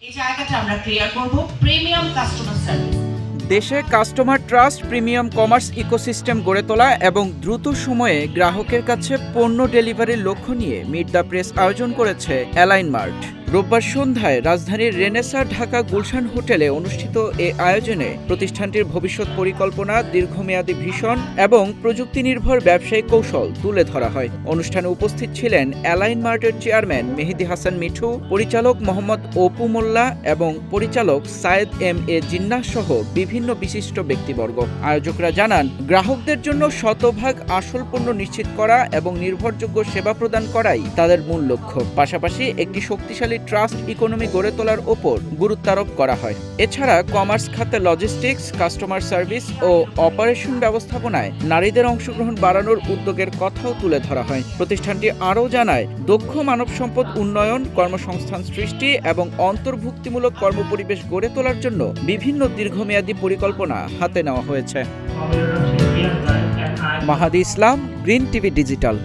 এই জায়গাটা আমরা ক্লিয়ার করব প্রিমিয়াম কাস্টমার সার্ভিস। দেশে customer trust, premium commerce ecosystem গড়ে তোলা এবং দ্রুত সময়ে গ্রাহকের কাছে পণ্য ডেলিভারির লক্ষ্য নিয়ে মিট দ্য প্রেস আয়োজন করেছে অ্যালাইন মার্ট। রোববার সন্ধ্যায় রাজধানীর রেনেসা ঢাকা গুলশান হোটেলে অনুষ্ঠিত এ আয়োজনে প্রতিষ্ঠানটির ভবিষ্যৎ পরিকল্পনা, দীর্ঘমেয়াদী ভিশন এবং প্রযুক্তি নির্ভর ব্যবসায়িক কৌশল তুলে ধরা হয়। অনুষ্ঠানে উপস্থিত ছিলেন অ্যালাইন মার্টের চেয়ারম্যান মেহেদী হাসান মিঠু, পরিচালক মোহাম্মদ অপু মোল্লা এবং পরিচালক সায়েদ এম এ জিন্নাহ সহ বিভিন্ন বিশিষ্ট ব্যক্তিবর্গ। আয়োজকরা জানান, গ্রাহকদের জন্য শতভাগ আসল পণ্য নিশ্চিত করা এবং নির্ভরযোগ্য সেবা প্রদান করাই তাদের মূল লক্ষ্য। পাশাপাশি একটি শক্তিশালী ট্রাস্ট ইকোনমি গড়ে তোলার ওপর গুরুত্বারোপ করা হয়। এছাড়া কমার্স খাতে লজিস্টিক্স, কাস্টমার সার্ভিস ও অপারেশন ব্যবস্থাপনায় নারীদের অংশগ্রহণ বাড়ানোর উদ্যোগের কথাও তুলে ধরা হয়। প্রতিষ্ঠানটি আরও জানায়, দক্ষ মানব সম্পদ উন্নয়ন, কর্মসংস্থান সৃষ্টি এবং অন্তর্ভুক্তিমূলক কর্মপরিবেশ গড়ে তোলার জন্য বিভিন্ন দীর্ঘমেয়াদী পরিকল্পনা হাতে নেওয়া হয়েছে। মাহাদি ইসলাম, গ্রিন টিভি ডিজিটাল।